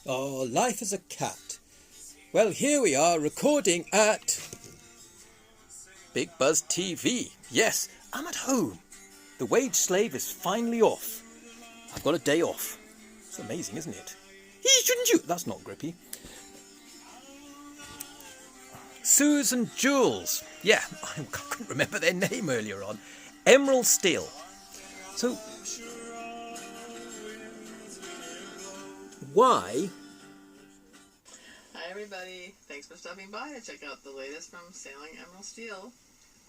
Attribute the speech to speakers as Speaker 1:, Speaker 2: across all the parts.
Speaker 1: Oh, life as a cat. Well, here we are recording at Big Buzz TV. Yes, I'm at home. The wage slave is finally off. I've got a day off. It's amazing, isn't it? Shouldn't you? That's not Grippy. Susan Jules. Yeah, I couldn't remember their name earlier on. Emerald Steel. So, why?
Speaker 2: Hi everybody, thanks for stopping by to check out the latest from Sailing Emerald Steel.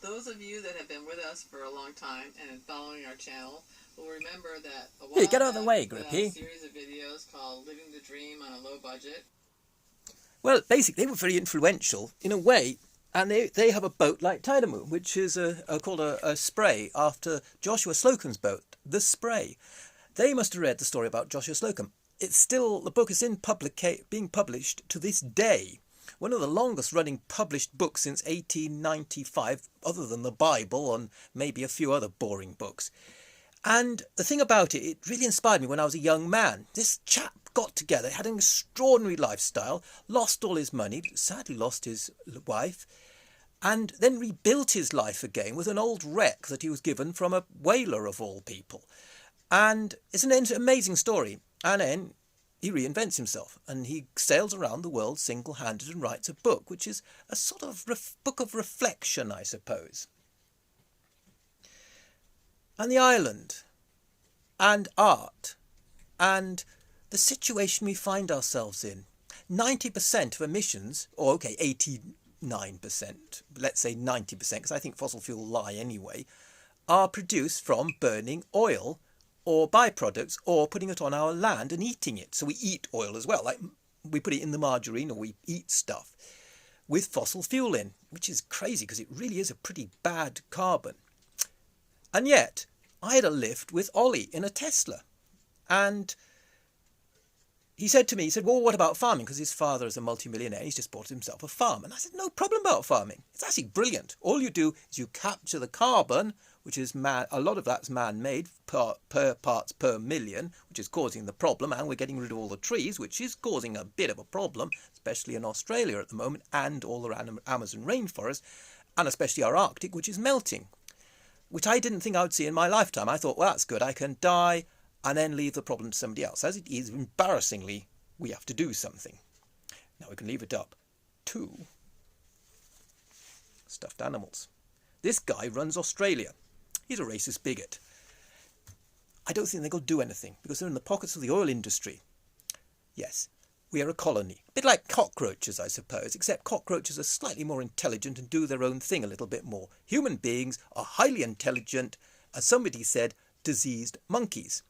Speaker 2: Those of you that have been with us for a long time and following our channel will remember that a while
Speaker 1: Hey, get out of the way,
Speaker 2: back,
Speaker 1: Grippy.
Speaker 2: a series of videos called Living the Dream on a Low Budget.
Speaker 1: Well, basically, they were very influential in a way, and they have a boat like Tiedamew, which is called a spray after Joshua Slocom's boat, the Spray. They must have read the story about Joshua Slocum. It's still, the book is being published to this day. One of the longest running published books since 1895, other than the Bible and maybe a few other boring books. And the thing about it, it really inspired me when I was a young man. This chap got together, had an extraordinary lifestyle, lost all his money, sadly lost his wife, and then rebuilt his life again with an old wreck that he was given from a whaler of all people. And it's an amazing story. And then he reinvents himself and he sails around the world single-handed and writes a book, which is a sort of book of reflection, I suppose. And the island and art and the situation we find ourselves in. 90% of emissions, or okay, 89%, let's say 90%, because I think fossil fuel lie anyway, are produced from burning oil or byproducts, or putting it on our land and eating it. So we eat oil as well, like we put it in the margarine, or we eat stuff with fossil fuel in, which is crazy because it really is a pretty bad carbon. And yet, I had a lift with Ollie in a Tesla, and he said to me, he said, well, what about farming? Because his father is a multimillionaire, he's just bought himself a farm. And I said, no problem about farming. It's actually brilliant. All you do is you capture the carbon, which is a lot of that's man-made, per parts per million, which is causing the problem, and we're getting rid of all the trees, which is causing a bit of a problem, especially in Australia at the moment, and all around Amazon rainforest, and especially our Arctic, which is melting, which I didn't think I would see in my lifetime. I thought, well, that's good, I can die and then leave the problem to somebody else. As it is, embarrassingly, we have to do something. Now we can leave it up to stuffed animals. This guy runs Australia. He's a racist bigot. I don't think they're going to do anything because they're in the pockets of the oil industry. Yes, we are a colony. A bit like cockroaches, I suppose, except cockroaches are slightly more intelligent and do their own thing a little bit more. Human beings are highly intelligent, as somebody said, diseased monkeys.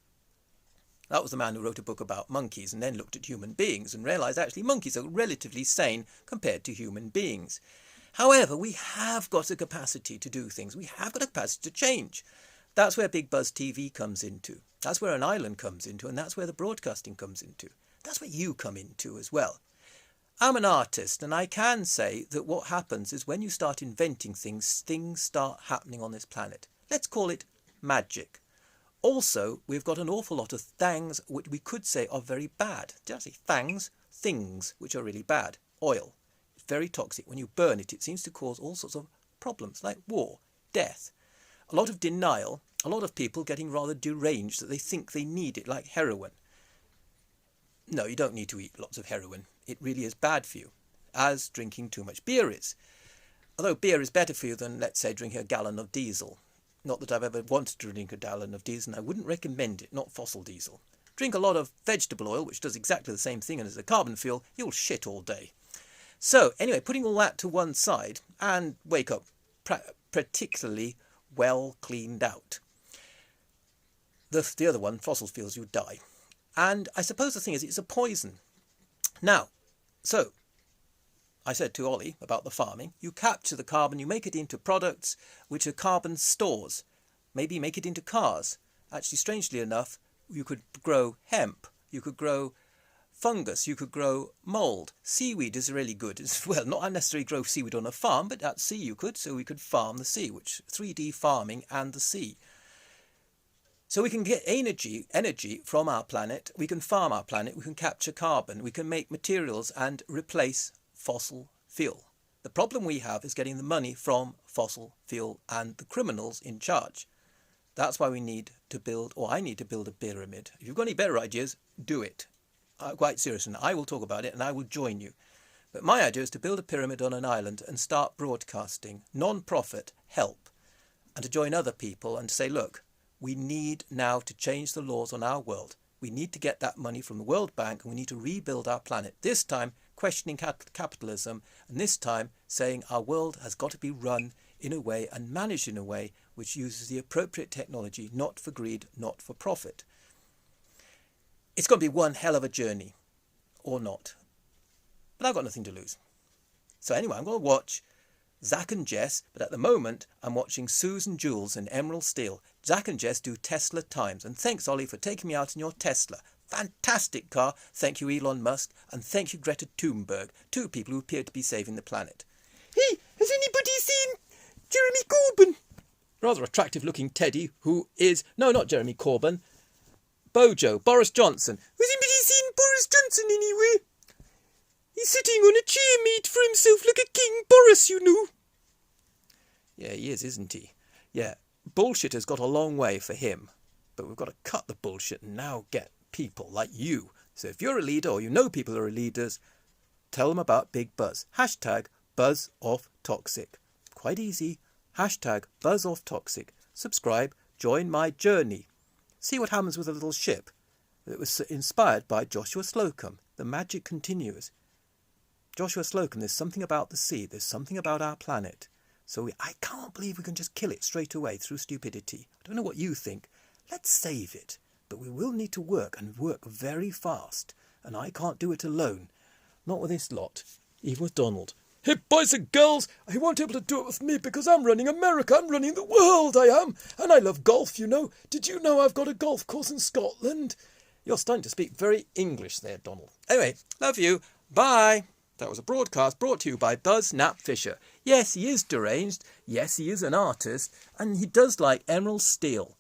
Speaker 1: That was the man who wrote a book about monkeys and then looked at human beings and realised actually monkeys are relatively sane compared to human beings. However, we have got a capacity to do things. We have got a capacity to change. That's where Big Buzz TV comes into. That's where an island comes into, and that's where the broadcasting comes into. That's where you come into as well. I'm an artist, and I can say that what happens is when you start inventing things, things start happening on this planet. Let's call it magic. Also, we've got an awful lot of things which we could say are very bad. Did I say things? Things which are really bad. Oil. It's very toxic. When you burn it, it seems to cause all sorts of problems like war, death. A lot of denial. A lot of people getting rather deranged that they think they need it, like heroin. No, you don't need to eat lots of heroin. It really is bad for you, as drinking too much beer is. Although beer is better for you than, let's say, drinking a gallon of diesel. Not that I've ever wanted to drink a gallon of diesel, and I wouldn't recommend it, not fossil diesel. Drink a lot of vegetable oil, which does exactly the same thing as a carbon fuel, you'll shit all day. So, anyway, putting all that to one side, and wake up particularly well cleaned out. The other one, fossil fuels, you die. And I suppose the thing is, it's a poison. Now, so, I said to Ollie about the farming, you capture the carbon, you make it into products which are carbon stores. Maybe make it into cars. Actually, strangely enough, you could grow hemp, you could grow fungus, you could grow mould. Seaweed is really good. Well, not necessarily grow seaweed on a farm, but at sea you could, so we could farm the sea, which 3D farming and the sea. So we can get energy from our planet, we can farm our planet, we can capture carbon, we can make materials and replace fossil fuel. The problem we have is getting the money from fossil fuel and the criminals in charge. That's why we need to build, or I need to build a pyramid. If you've got any better ideas, do it. Quite seriously, I will talk about it and I will join you. But my idea is to build a pyramid on an island and start broadcasting non-profit help and to join other people and to say, look, we need now to change the laws on our world. We need to get that money from the World Bank and we need to rebuild our planet. This time, questioning capitalism, and this time saying our world has got to be run in a way and managed in a way which uses the appropriate technology, not for greed, not for profit. It's going to be one hell of a journey, or not. But I've got nothing to lose. So anyway, I'm going to watch Zach and Jess, but at the moment I'm watching Susan Jules and Emerald Steel. Zach and Jess do Tesla times, and thanks Ollie for taking me out in your Tesla. Fantastic car. Thank you Elon Musk, and thank you Greta Thunberg, two people who appear to be saving the planet. Hey, has anybody seen Jeremy Corbyn? Rather attractive looking Teddy, who is, no, not Jeremy Corbyn, Bojo, Boris Johnson. Has anybody seen Boris Johnson anywhere? He's sitting on a chair made for himself like a King Boris, you know. Yeah, he is, isn't he? Yeah, bullshit has got a long way for him. But we've got to cut the bullshit and now get people like you. So if you're a leader or you know people who are leaders, tell them about Big Buzz. Hashtag BuzzOffToxic. Quite easy. Hashtag BuzzOffToxic. Subscribe. Join my journey. See what happens with a little ship that was inspired by Joshua Slocom. The magic continues. Joshua Slocum, there's something about the sea, there's something about our planet. So I can't believe we can just kill it straight away through stupidity. I don't know what you think. Let's save it. But we will need to work, and work very fast. And I can't do it alone. Not with this lot. Even with Donald. Hey, boys and girls, he won't be able to do it with me because I'm running America. I'm running the world, I am. And I love golf, you know. Did you know I've got a golf course in Scotland? You're starting to speak very English there, Donald. Anyway, love you. Bye. That was a broadcast brought to you by Buzz Nap Fisher. Yes, he is deranged. Yes, he is an artist. And he does like Emerald Steel.